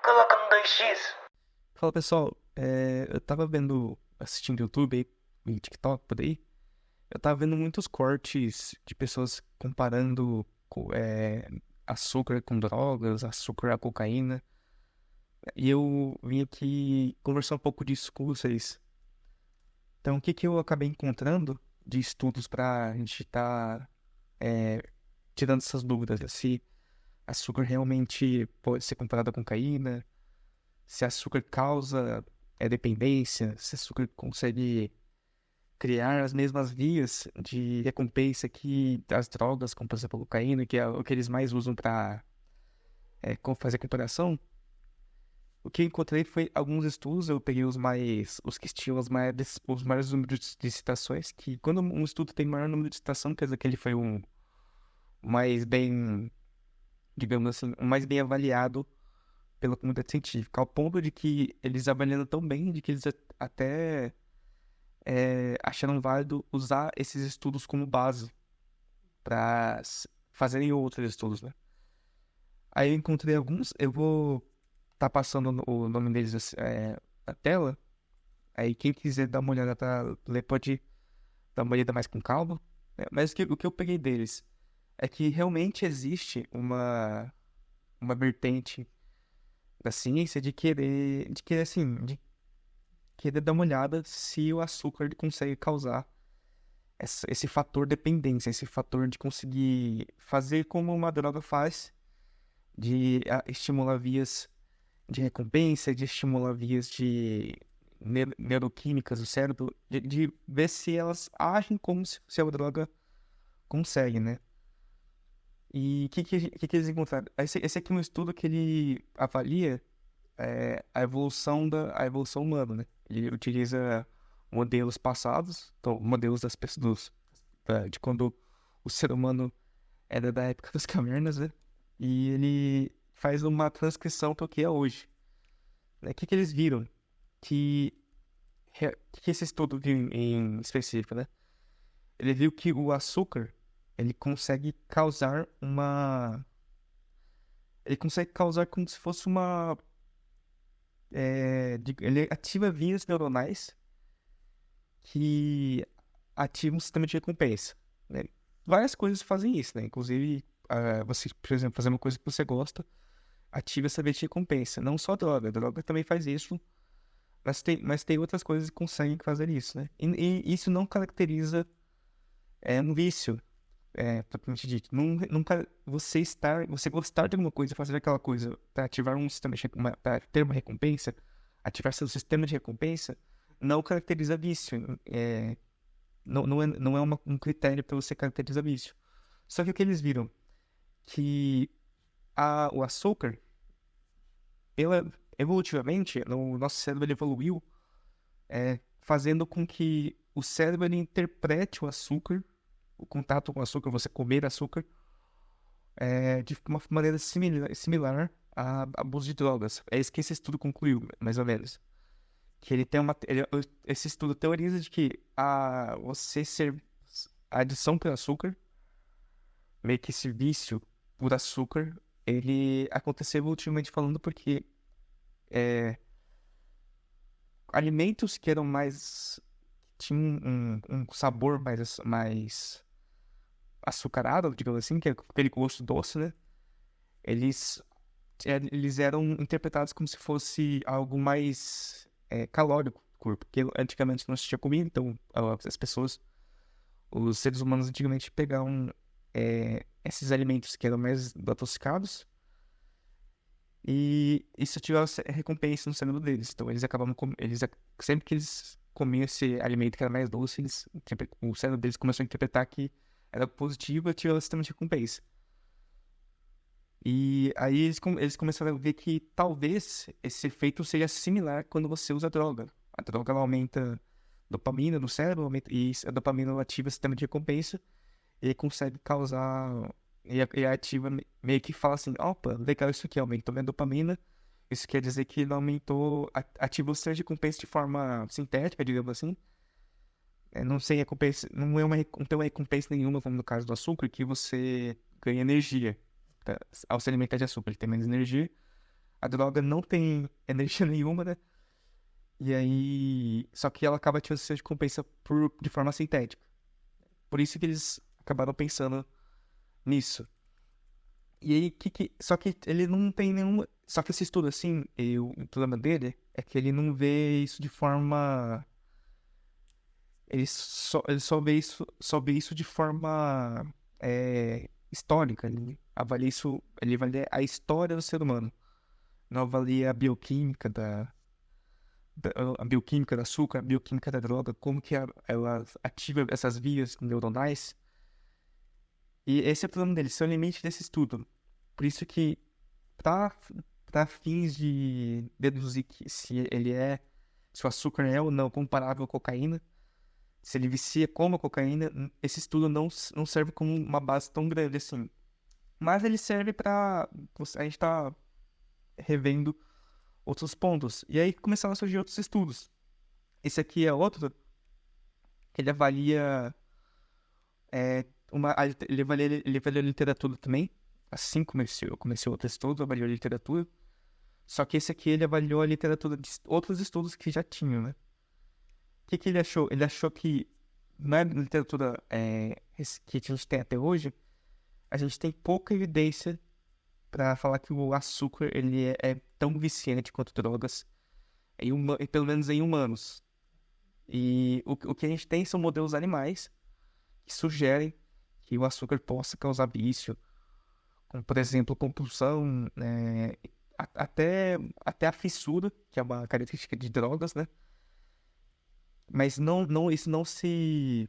Coloca no 2x. Fala pessoal, eu tava assistindo YouTube e TikTok por aí, eu tava vendo muitos cortes de pessoas comparando açúcar com drogas, açúcar a cocaína, e eu vim aqui conversar um pouco disso com vocês. Então, o que que eu acabei encontrando de estudos pra gente estar tirando essas dúvidas, né? Se açúcar realmente pode ser comparado à cocaína, se açúcar causa dependência, se açúcar consegue criar as mesmas vias de recompensa que as drogas, como por exemplo a cocaína, que é o que eles mais usam para fazer comparação. O que eu encontrei foi alguns estudos, eu peguei os que tinham os maiores números de citações, que quando um estudo tem maior número de citação, quer dizer que ele foi mais bem, digamos assim, o mais bem avaliado pela comunidade científica, ao ponto de que eles avaliando tão bem, de que eles até acharam válido usar esses estudos como base para fazerem outros estudos, né? Aí eu encontrei alguns, eu vou estar passando o nome deles na tela, aí quem quiser dar uma olhada para ler pode dar uma olhada mais com calma, né? Mas o que eu peguei deles é que realmente existe uma vertente da ciência de querer assim, de querer dar uma olhada se o açúcar ele consegue causar esse fator dependência, esse fator de conseguir fazer como uma droga faz, de estimular vias de recompensa, de estimular vias de neuroquímicas do cérebro, de ver se elas agem como se a droga consegue, né? E o que eles encontraram? Esse aqui é um estudo que ele avalia a evolução humana, né? Ele utiliza modelos passados, então modelos das pessoas, de quando o ser humano era da época das cavernas, né? E ele faz uma transcrição para o que é hoje, né? O que que eles viram? Que, que esse estudo viu em específico, né? Ele viu que o açúcar, ele consegue causar uma... Ele consegue causar como se fosse uma... ele ativa vias neuronais que ativam o sistema de recompensa, né? Várias coisas fazem isso, né? Inclusive, você, por exemplo, fazer uma coisa que você gosta, ativa essa via de recompensa. Não só droga, droga também faz isso, mas tem outras coisas que conseguem fazer isso, né? E isso não caracteriza um vício, propriamente dito. Você gostar de alguma coisa, fazer aquela coisa para ativar um sistema para ter uma recompensa, ativar seu sistema de recompensa, não caracteriza vício. Não é um critério para você caracterizar vício. Só que o que eles viram? Que o açúcar, evolutivamente, o nosso cérebro ele evoluiu fazendo com que o cérebro ele interprete o açúcar, o contato com o açúcar, você comer açúcar, de uma maneira similar a abuso de drogas. É isso que esse estudo concluiu, mais ou menos. Que ele tem esse estudo teoriza de que a adição pelo açúcar, meio que esse vício por açúcar, ele aconteceu evolutivamente falando porque alimentos que eram mais... tinham um sabor mais açucarado, digamos assim, que é aquele gosto doce, né? Eles, eles eram interpretados como se fosse algo mais calórico do corpo, porque antigamente não se tinha comida, então as pessoas, os seres humanos antigamente pegavam esses alimentos que eram mais adocicados e isso ativava recompensa no cérebro deles. Então eles acabavam sempre que eles comiam esse alimento que era mais doce, o cérebro deles começou a interpretar que era positivo e ativava o sistema de recompensa. E aí eles começaram a ver que talvez esse efeito seja similar quando você usa droga. A droga ela aumenta dopamina no cérebro, e a dopamina ela ativa o sistema de recompensa e consegue causar. E ativa meio que fala assim: opa, legal, isso aqui aumentou minha dopamina. Isso quer dizer que ele aumentou, ativou o sistema de recompensa de forma sintética, digamos assim. Não sem recompensa, não tem uma recompensa nenhuma, como no caso do açúcar, que você ganha energia, tá? Ao se alimentar de açúcar, ele tem menos energia. a droga não tem energia nenhuma, né? E aí, só que ela acaba tendo essa recompensa de forma sintética. Por isso que eles acabaram pensando nisso. E aí, só que ele não tem nenhum. Só que esse estudo, assim, o problema dele é que ele não vê isso de forma. Só vê isso de forma histórica. Ele avalia a história do ser humano. Não avalia a bioquímica a bioquímica do açúcar, a bioquímica da droga, como que ela ativa essas vias neuronais. E esse é o problema dele, esse é o limite desse estudo. Por isso que, para fins de deduzir que se o açúcar é ou não comparável à cocaína, se ele vicia como a cocaína, esse estudo não serve como uma base tão grande assim. Mas ele serve para a gente tá revendo outros pontos. E aí começaram a surgir outros estudos. Esse aqui é outro que ele avalia ele avalia literatura também, assim como eu comecei outro estudo, avaliou a literatura. Só que esse aqui ele avaliou a literatura de outros estudos que já tinham, né? O que ele achou? Ele achou que na literatura que a gente tem até hoje, a gente tem pouca evidência para falar que o açúcar ele é tão viciante quanto drogas, pelo menos em humanos. E o que a gente tem são modelos animais que sugerem que o açúcar possa causar vício, como, por exemplo, compulsão, até a fissura, que é uma característica de drogas, né? Mas isso não se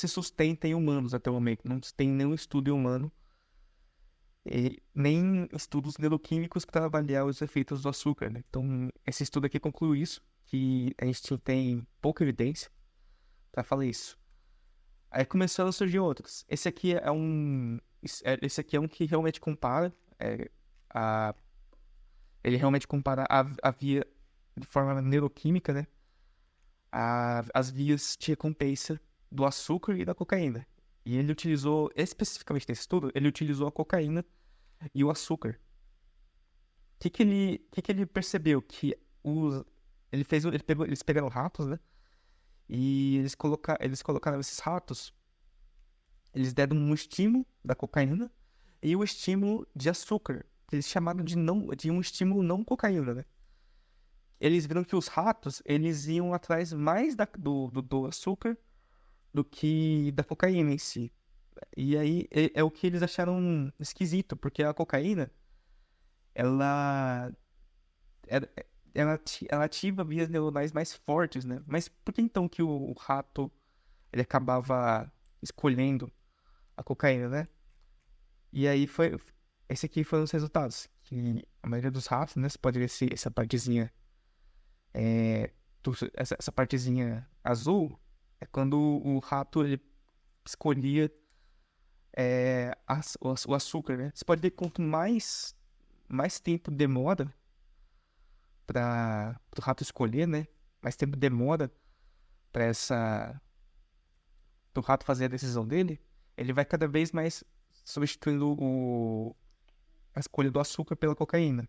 sustenta em humanos até o momento. Não tem nenhum estudo em humano, nem estudos neuroquímicos para avaliar os efeitos do açúcar, né? Então, esse estudo aqui conclui isso, que a gente tem pouca evidência para falar isso. Aí começaram a surgir outros. Esse aqui é um que realmente compara, a, ele realmente compara a via de forma neuroquímica, né? As vias de recompensa do açúcar e da cocaína. E ele utilizou, especificamente nesse estudo, ele utilizou a cocaína e o açúcar. O que ele percebeu? Que eles pegaram ratos, né? E eles colocaram esses ratos, eles deram um estímulo da cocaína e o estímulo de açúcar. Eles chamaram de um estímulo não cocaína, né? Eles viram que os ratos, eles iam atrás mais do açúcar do que da cocaína em si. E aí é o que eles acharam esquisito, porque a cocaína, ela, ela, ela ativa vias neuronais mais fortes, né? Mas por que então que o rato, ele acabava escolhendo a cocaína, né? E aí esse aqui foram os resultados. Que a maioria dos ratos, né? Você pode ver essa partezinha, essa partezinha azul, é quando o rato ele escolhia o açúcar, né? Você pode ver que quanto mais tempo demora para o rato escolher, né? Mais tempo demora para o rato fazer a decisão dele, ele vai cada vez mais substituindo a escolha do açúcar pela cocaína.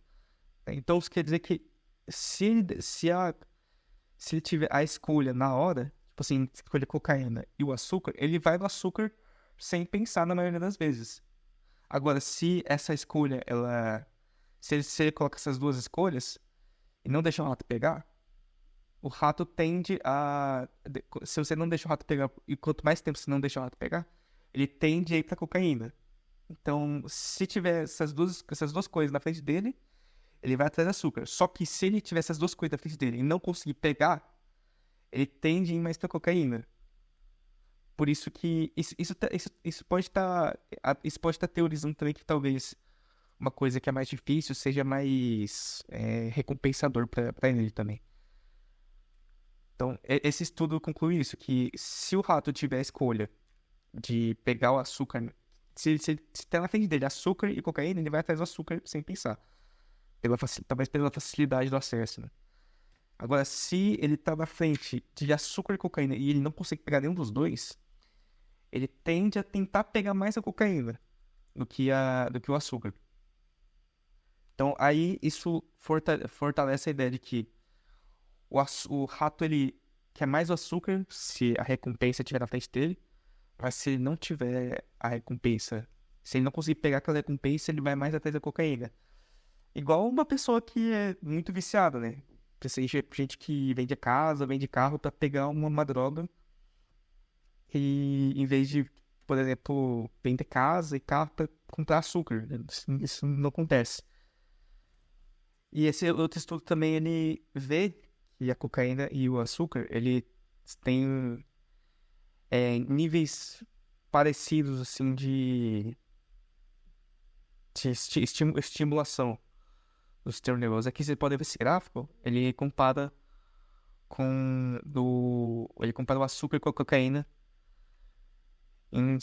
Então, isso quer dizer que se ele tiver a escolha na hora, tipo assim, escolher cocaína e o açúcar, ele vai no açúcar sem pensar na maioria das vezes. Agora, se essa escolha, se ele coloca essas duas escolhas e não deixa o rato pegar, o rato tende a... Se você não deixa o rato pegar, e quanto mais tempo você não deixa o rato pegar, ele tende a ir pra cocaína. Então, se tiver essas duas coisas na frente dele, ele vai atrás do açúcar. Só que se ele tiver essas duas coisas na frente dele e não conseguir pegar, ele tende a ir mais pra cocaína. Por isso que isso pode estar teorizando também que talvez uma coisa que é mais difícil seja mais recompensador para ele também. Então, esse estudo conclui isso, que se o rato tiver a escolha de pegar o açúcar, se tem na frente dele açúcar e cocaína, ele vai atrás do açúcar sem pensar. Talvez pela facilidade do acesso, né? Agora, se ele tá na frente de açúcar e cocaína e ele não consegue pegar nenhum dos dois, ele tende a tentar pegar mais a cocaína do que o açúcar. Então, aí isso fortalece a ideia de que o rato, ele quer mais o açúcar se a recompensa estiver na frente dele, mas se ele não tiver a recompensa, se ele não conseguir pegar aquela recompensa, ele vai mais atrás da cocaína. Igual uma pessoa que é muito viciada, né? Gente que vende casa, vende carro pra pegar uma droga e em vez de, por exemplo, vender casa e carro pra comprar açúcar, né? Isso não acontece. E esse outro estudo também, ele vê que a cocaína e o açúcar, ele têm níveis parecidos, assim, de estimulação do sistema nervoso. Aqui você pode ver esse gráfico, ele compara o açúcar com a cocaína em,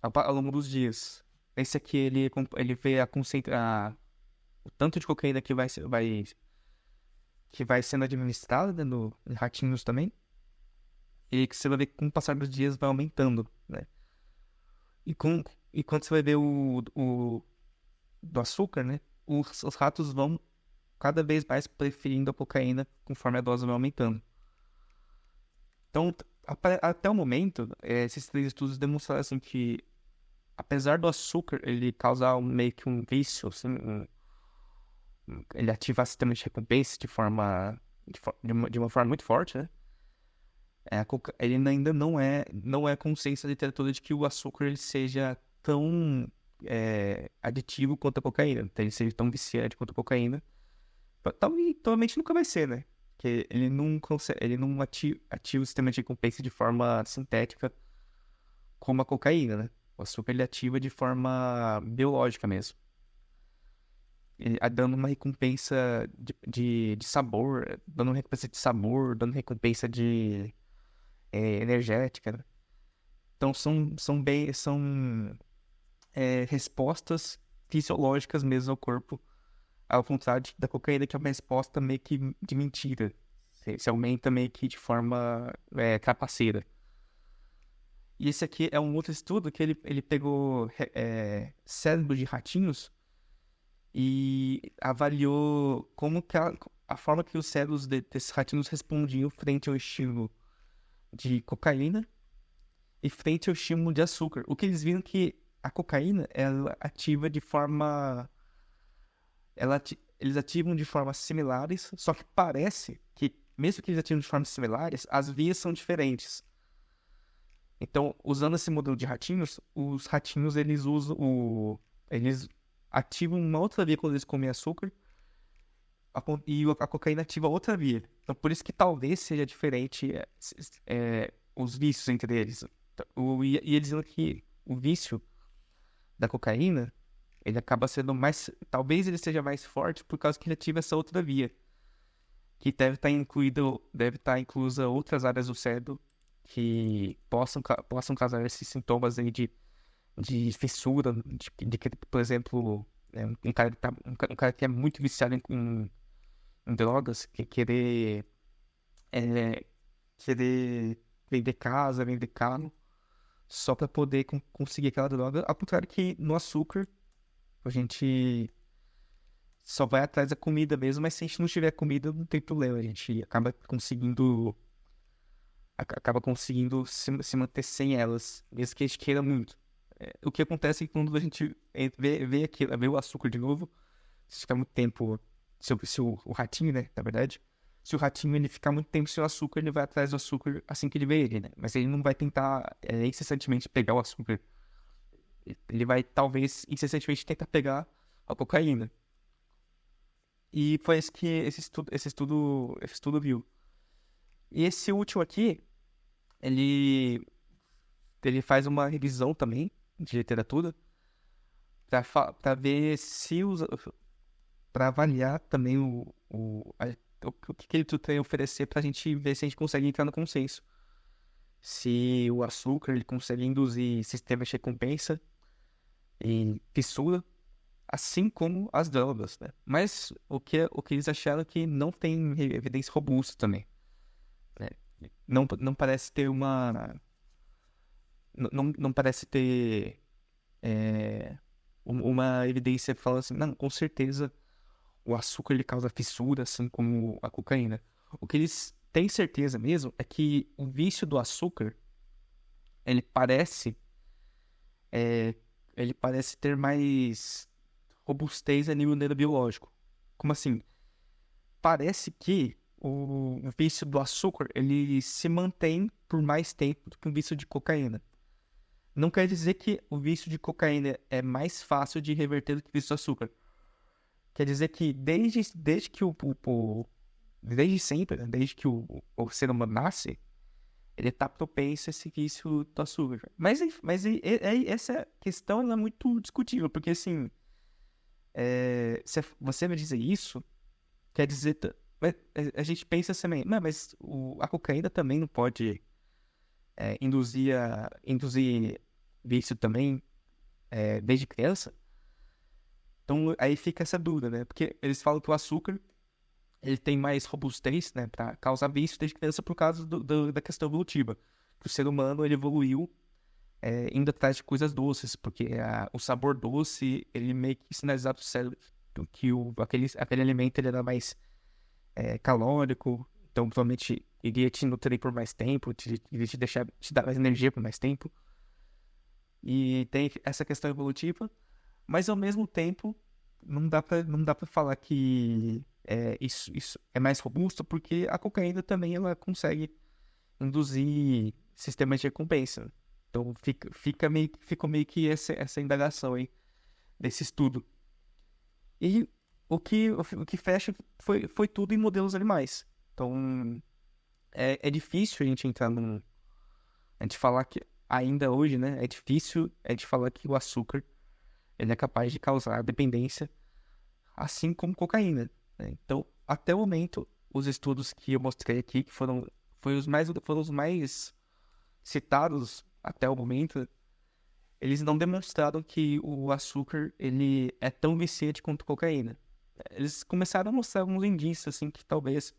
ao longo dos dias. Esse aqui, ele vê o tanto de cocaína que vai sendo administrada, né, em ratinhos também, e que você vai ver que com o passar dos dias vai aumentando, né? E, e quando você vai ver do açúcar, né? Os ratos vão cada vez mais preferindo a cocaína conforme a dose vai aumentando. Então, até o momento, esses 3 estudos demonstraram assim, que, apesar do açúcar ele causar meio que um vício, assim, ele ativar o sistema de recompensa de uma forma muito forte, né? Ele ainda não é consenso da literatura de que o açúcar ele seja tão aditivo quanto a cocaína, então, ele seja tão viciante quanto a cocaína. Provavelmente nunca vai ser, né? Porque ele não ativa o sistema de recompensa de forma sintética como a cocaína, né? O açúcar ele ativa de forma biológica mesmo. Dando uma recompensa de sabor, dando uma recompensa de sabor, dando recompensa de energética, né? Então são respostas fisiológicas mesmo ao corpo, ao contrário da cocaína, que é uma resposta meio que de mentira. Se aumenta meio que de forma trapaceira. E esse aqui é um outro estudo que ele pegou cérebros de ratinhos e avaliou como que a forma que os cérebros desses ratinhos respondiam frente ao estímulo de cocaína e frente ao estímulo de açúcar. O que eles viram que a cocaína, ela ativa de forma... Eles ativam de formas similares, só que parece que, mesmo que eles ativam de formas similares, as vias são diferentes. Então, usando esse modelo de ratinhos, os ratinhos, eles ativam uma outra via quando eles comem açúcar, e a cocaína ativa outra via. Então, por isso que talvez seja diferente os vícios entre eles. E eles dizendo que o vício da cocaína, ele acaba sendo mais... Talvez ele seja mais forte por causa que ele ativa essa outra via, que deve estar inclusa outras áreas do cérebro que possam causar esses sintomas aí de fissura, por exemplo, um cara que é muito viciado em drogas, que é, querer vender casa, vender carro, só para poder conseguir aquela droga. Ao contrário que no açúcar, a gente só vai atrás da comida mesmo, mas se a gente não tiver comida, não tem problema. A gente acaba conseguindo se manter sem elas, mesmo que a gente queira muito. O que acontece é que quando a gente vê o açúcar de novo, se ficar muito tempo, se o ratinho, né, na verdade, se o ratinho ele ficar muito tempo sem o açúcar, ele vai atrás do açúcar assim que ele vê ele, né? Mas ele não vai tentar incessantemente pegar o açúcar. Ele vai, talvez, incessantemente tentar pegar a cocaína. E foi isso que esse estudo viu. E esse último aqui, ele, ele faz uma revisão também de literatura para ver se para avaliar também o que ele tem a oferecer para a gente ver se a gente consegue entrar no consenso. Se o açúcar ele consegue induzir sistemas de recompensa e fissura, assim como as drogas, né? Mas o que eles acharam que não tem evidência robusta também, né? Não parece ter não parece ter uma evidência falando assim, não, com certeza o açúcar ele causa fissura, assim como a cocaína. O que eles têm certeza mesmo é que o vício do açúcar, ele parece, é, ele parece ter mais robustez a nível neurobiológico. Como assim? Parece que o vício do açúcar, ele se mantém por mais tempo do que o vício de cocaína. Não quer dizer que o vício de cocaína é mais fácil de reverter do que o vício do açúcar. Quer dizer que desde que desde sempre, né? Desde que o ser humano nasce, ele tá propenso a esse vício do açúcar. Essa questão ela é muito discutível, porque assim, se você me dizer isso, quer dizer, a gente pensa também, não, mas a cocaína também não pode induzir vício também desde criança. Então aí fica essa dúvida, né? Porque eles falam que o açúcar ele tem mais robustez, né, para causar vício desde criança por causa da questão evolutiva. Que o ser humano ele evoluiu indo atrás de coisas doces, porque o sabor doce ele meio que sinalizava pro cérebro que aquele alimento ele era mais calórico, então provavelmente iria te nutrir por mais tempo, iria te dar mais energia por mais tempo. E tem essa questão evolutiva, mas ao mesmo tempo não dá pra falar que isso é mais robusto, porque a cocaína também ela consegue induzir sistemas de recompensa. Então ficou meio que essa indagação aí desse estudo. E o que fecha foi tudo em modelos animais. Então é difícil a gente entrar num. A gente falar que ainda hoje, né? É difícil a gente falar que o açúcar ele é capaz de causar dependência, assim como cocaína, né? Então, até o momento, os estudos que eu mostrei aqui, que foram os mais citados até o momento, eles não demonstraram que o açúcar ele é tão viciante quanto a cocaína. Eles começaram a mostrar alguns indícios, assim, que talvez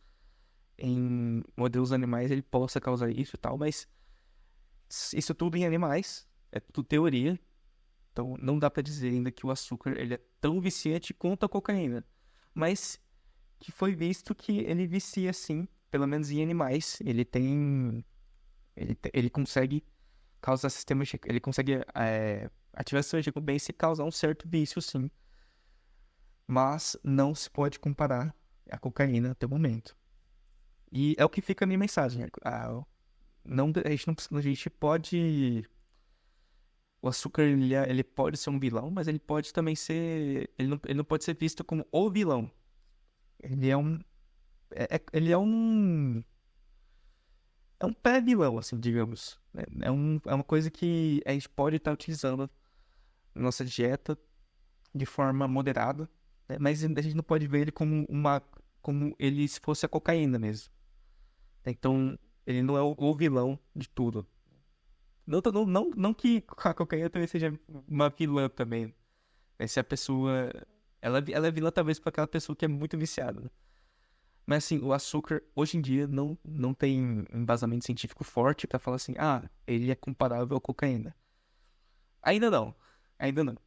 em modelos animais ele possa causar isso e tal, mas isso tudo em animais, é tudo teoria. Então, não dá pra dizer ainda que o açúcar ele é tão viciante quanto a cocaína. Mas que foi visto que ele vicia sim, pelo menos em animais. Ele consegue causar ele consegue ativar sistemas de recompensa e causar um certo vício sim. Mas não se pode comparar a cocaína até o momento. E é o que fica a minha mensagem, né? Não, a gente não precisa, a gente pode. O açúcar ele pode ser um vilão, mas ele pode também ser. Ele não pode ser visto como o vilão. Ele é um. Ele é um. É um pré-vilão, assim, digamos. É uma coisa que a gente pode estar utilizando na nossa dieta de forma moderada, né? Mas a gente não pode ver ele como ele se fosse a cocaína mesmo. Então, ele não é o vilão de tudo. Não que a cocaína também seja uma vilã também. Mas se a pessoa. Ela é vilã talvez para aquela pessoa que é muito viciada, né? Mas assim, o açúcar hoje em dia não tem embasamento científico forte pra falar assim, ele é comparável à cocaína. Ainda não. Ainda não.